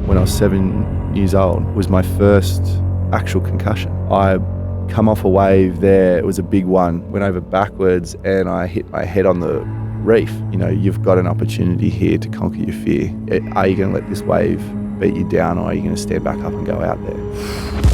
when I was 7 years old was my first actual concussion. I come off a wave there, it was a big one, went over backwards and I hit my head on the reef. You know, you've got an opportunity here to conquer your fear. Are you going to let this wave beat you down, or are you going to stand back up and go out there?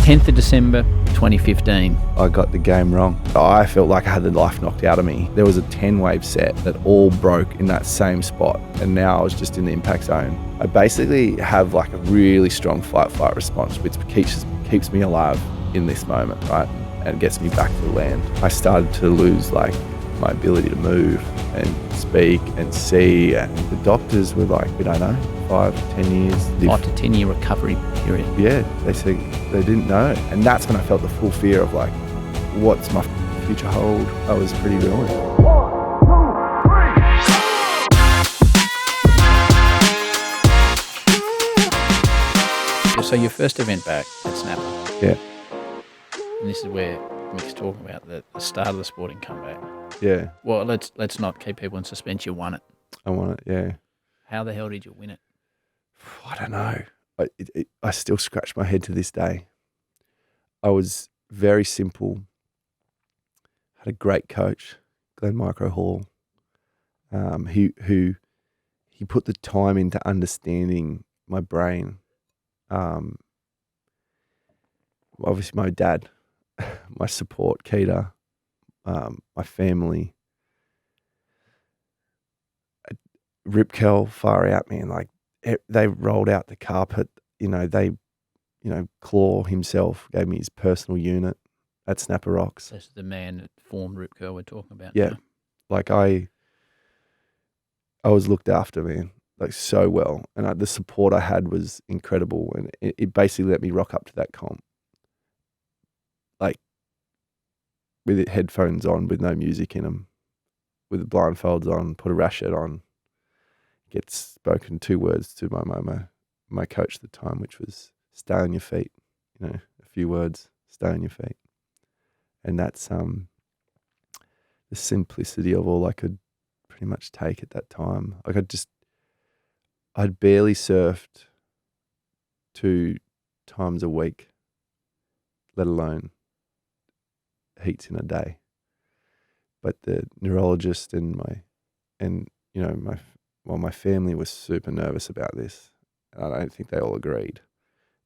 10th of December 2015. I got the game wrong. I felt like I had the life knocked out of me. There was a 10-wave set that all broke in that same spot, and now I was just in the impact zone. I basically have like a really strong fight response, which keeps me alive in this moment, right? And gets me back to the land. I started to lose like my ability to move and speak and see, and the doctors were like, we don't know, 5 to 10 years. 5 to 10 year recovery period. Yeah, they said they didn't know. And that's when I felt the full fear of like, what's my future hold? I was pretty real. So your first event back at Snapper. Yeah. And this is where Mick's talking about the start of the sporting comeback. Yeah. Well, let's not keep people in suspense. You won it. I won it, yeah. How the hell did you win it? I don't know. I still scratch my head to this day. I was very simple. Had a great coach, Glenn Micro Hall, who he put the time into understanding my brain. Obviously my dad, my support, Keita, my family. Rip Curl far out, man. Like they rolled out the carpet, Claw himself gave me his personal unit at Snapper Rocks. That's the man that formed Rip Curl we're talking about. Yeah. Now. Like I was looked after, man, like so well. And the support I had was incredible. And it basically let me rock up to that comp. Like with headphones on, with no music in them, with the blindfolds on, put a rash shirt on, get spoken 2 words to my coach at the time, which was stay on your feet, a few words, stay on your feet. And that's the simplicity of all I could pretty much take at that time. Like I'd barely surfed 2 times a week, let alone heats in a day. But the neurologist and my family was super nervous about this. And I don't think they all agreed.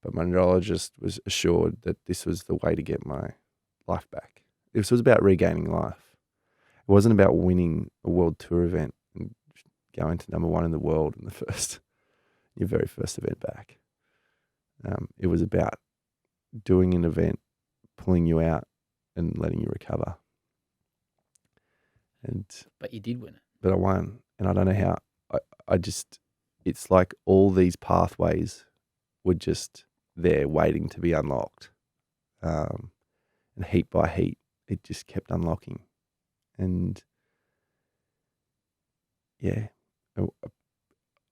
But my neurologist was assured that this was the way to get my life back. This was about regaining life. It wasn't about winning a world tour event and going to number 1 in the world in your very first event back. It was about doing an event, pulling you out and letting you recover. But you did win it. But I won. And I don't know how. It's like all these pathways were just there waiting to be unlocked. And heat by heat, it just kept unlocking. And yeah,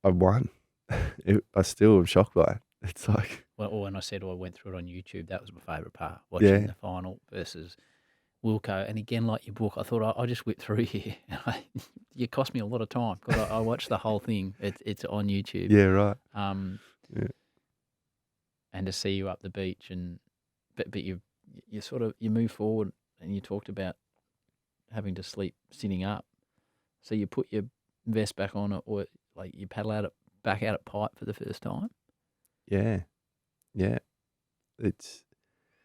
I won. I still am shocked by it. It's like... Well, when I said I went through it on YouTube, that was my favourite part, watching the final versus Wilco. And again, like your book, I thought I'll just whip through here. You cost me a lot of time because I watched the whole thing. It's on YouTube. Yeah, right. Yeah. And to see you up the beach, but you sort of you move forward, and you talked about having to sleep sitting up. So you put your vest back on, or like you paddle back out at pipe for the first time. Yeah.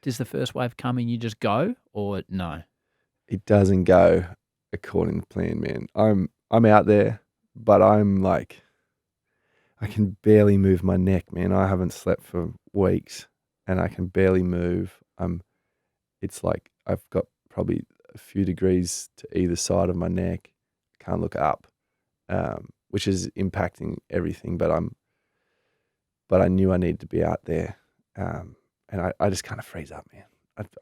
Does the first wave come and you just go, or no? It doesn't go according to plan, man. I'm out there, but I'm like, I can barely move my neck, man. I haven't slept for weeks, and I can barely move. It's like I've got probably a few degrees to either side of my neck. Can't look up, which is impacting everything. But I knew I needed to be out there. And I just kind of freeze up, man.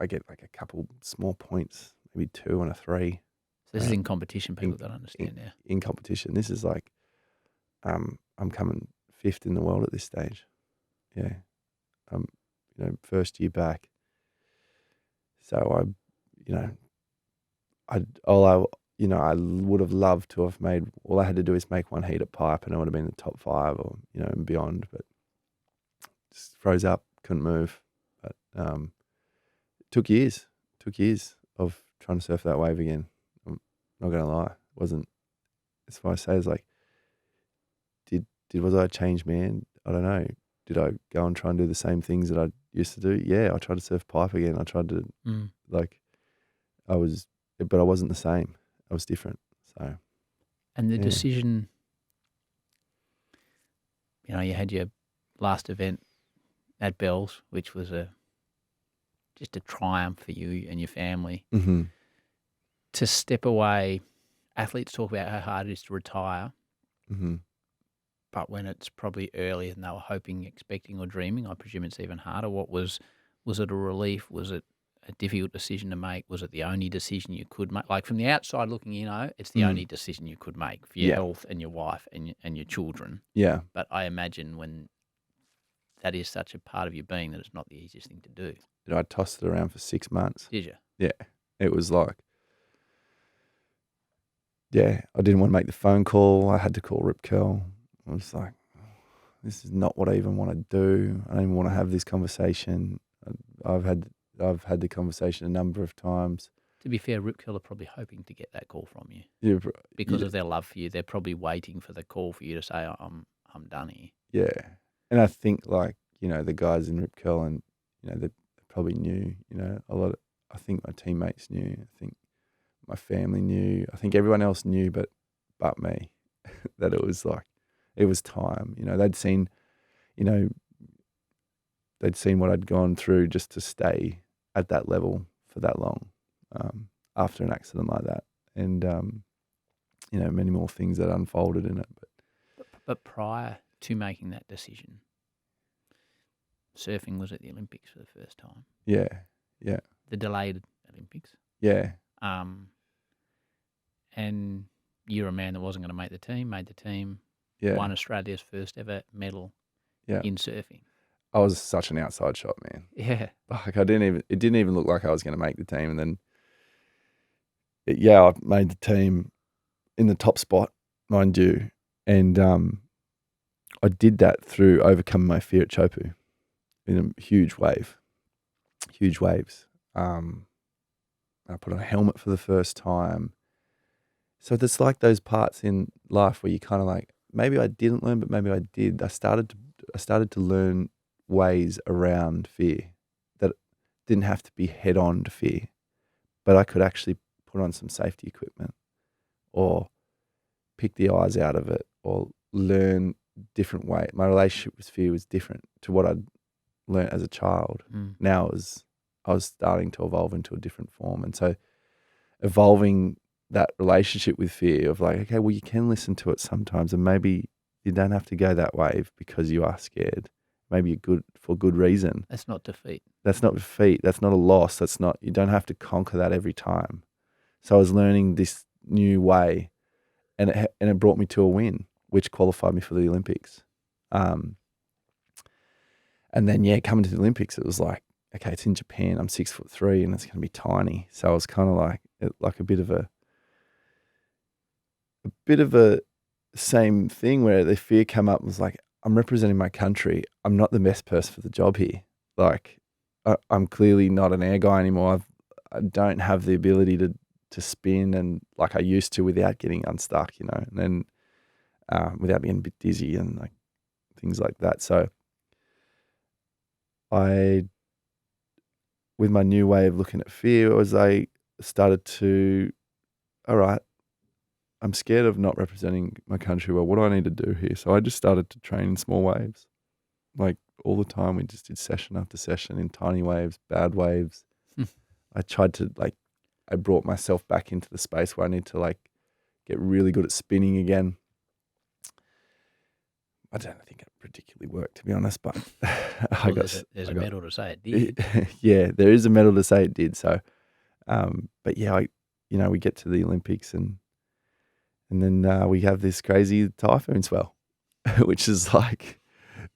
I get like a couple small points, maybe 2 and a 3. So this is in competition. People don't understand now. In competition, this is like, I'm coming 5th in the world at this stage. Yeah, first year back. So I would have loved to have made. All I had to do is make 1 heat at pipe, and I would have been in the top 5 or and beyond. But just froze up, couldn't move. But it took years of trying to surf that wave again. I'm not gonna lie, it wasn't. That's why I say it's like, was I a changed man? I don't know. Did I go and try and do the same things that I used to do? Yeah, I tried to surf pipe again. I tried to but I wasn't the same. I was different. So. And the decision, you had your last event at Bell's, which was just a triumph for you and your family. Mm-hmm. To step away, athletes talk about how hard it is to retire. Mm-hmm. But when it's probably earlier than they were hoping, expecting, or dreaming, I presume it's even harder. Was it a relief? Was it a difficult decision to make? Was it the only decision you could make? Like from the outside looking in, it's the only decision you could make for your health and your wife and your children. Yeah. But I imagine when that is such a part of your being that it's not the easiest thing to do. I tossed it around for 6 months. Did you? Yeah. It was like, I didn't want to make the phone call. I had to call Rip Curl. I was like, this is not what I even want to do. I don't even want to have this conversation. I've had the conversation a number of times. To be fair, Rip Curl are probably hoping to get that call from you. Because of their love for you. They're probably waiting for the call for you to say, I'm done here. Yeah. And I think the guys in Rip Curl and, they probably knew, I think my teammates knew. I think my family knew. I think everyone else knew but me that it was time. They'd seen what I'd gone through just to stay at that level for that long after an accident like that. And, many more things that unfolded in it. But prior to making that decision, surfing was at the Olympics for the first time. Yeah, yeah. The delayed Olympics. Yeah. And you're a man that wasn't going to make the team, made the team, won Australia's first ever medal in surfing. I was such an outside shot, man. Yeah. Like it didn't even look like I was going to make the team. And then, I made the team in the top spot, mind you. And I did that through overcoming my fear at Chopu in a huge waves. I put on a helmet for the first time. So there's like those parts in life where you kind of like, maybe I didn't learn, but maybe I did. I started to learn ways around fear that didn't have to be head on to fear, but I could actually put on some safety equipment or pick the eyes out of it or learn different way. My relationship with fear was different to what I'd learned as a child. Now I was starting to evolve into a different form. And so evolving that relationship with fear of like, okay, well, you can listen to it sometimes and maybe you don't have to go that wave because you are scared. Maybe for good reason. That's not defeat. That's not defeat. That's not a loss. You don't have to conquer that every time. So I was learning this new way and it brought me to a win, which qualified me for the Olympics. And then, coming to the Olympics, it was like, okay, it's in Japan. I'm 6'3" and it's going to be tiny. So I was kind of like a bit of a same thing where the fear came up and was like, I'm representing my country. I'm not the best person for the job here. Like, I'm clearly not an air guy anymore. I don't have the ability to spin and like I used to without getting unstuck, and then without being a bit dizzy and like things like that. So with my new way of looking at fear, I started to, all right, I'm scared of not representing my country well. What do I need to do here? So I just started to train in small waves. Like all the time, we just did session after session in tiny waves, bad waves. I tried to I brought myself back into the space where I need to get really good at spinning again. I don't think it particularly worked, to be honest, but there's a medal to say it did. Yeah, there is a medal to say it did. So, but we get to the Olympics and then we have this crazy typhoon swell, which is like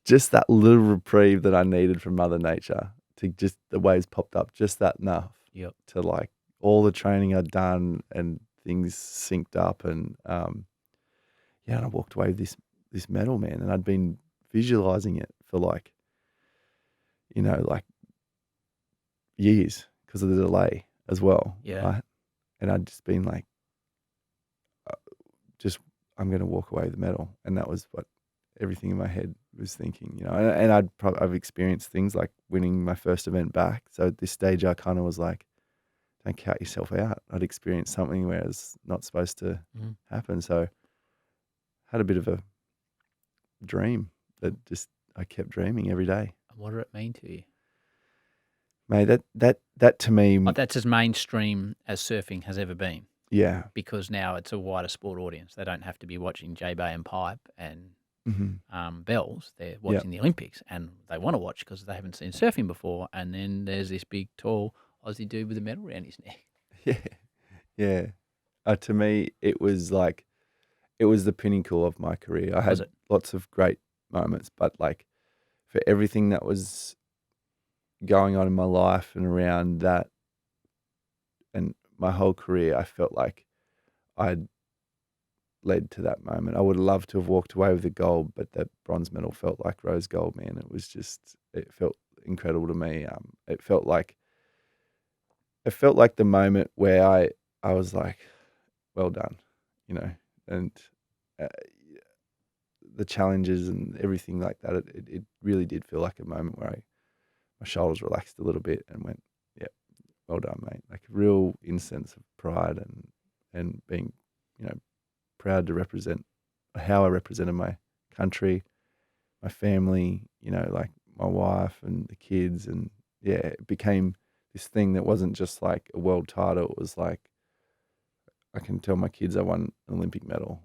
just that little reprieve that I needed from Mother Nature to just the waves popped up just that enough to all the training I'd done and things synced up and and I walked away with this medal, man, and I'd been visualizing it for like years because of the delay as well. Yeah. Right. And I'd just been like, just, I'm going to walk away with the medal. And that was what everything in my head was thinking, and I've experienced things like winning my first event back. So at this stage, I kind of was like, don't count yourself out. I'd experienced something where it's not supposed to happen. So had a bit of a dream that just, I kept dreaming every day. What did it mean to you? Mate, that to me, That's as mainstream as surfing has ever been. yeah. Because now it's a wider sport audience. They don't have to be watching J-Bay and Pipe and Bells. They're watching the Olympics, and they want to watch because they haven't seen surfing before. And then there's this big, tall Aussie dude with a medal around his neck. Yeah. To me, it was the pinnacle of my career. I had lots of great moments, but like for everything that was going on in my life and around that and my whole career, I felt like I'd led to that moment. I would have loved to have walked away with the gold, but that bronze medal felt like rose gold, man. It felt incredible to me. It felt like the moment where I was like, well done, and uh, the challenges and everything like that. It really did feel like a moment where my shoulders relaxed a little bit and went, yeah, well done, mate. Like a real instance of pride and being, proud to represent how I represented my country, my family, like my wife and the kids. And yeah, it became this thing that wasn't just like a world title. It was like, I can tell my kids I won an Olympic medal.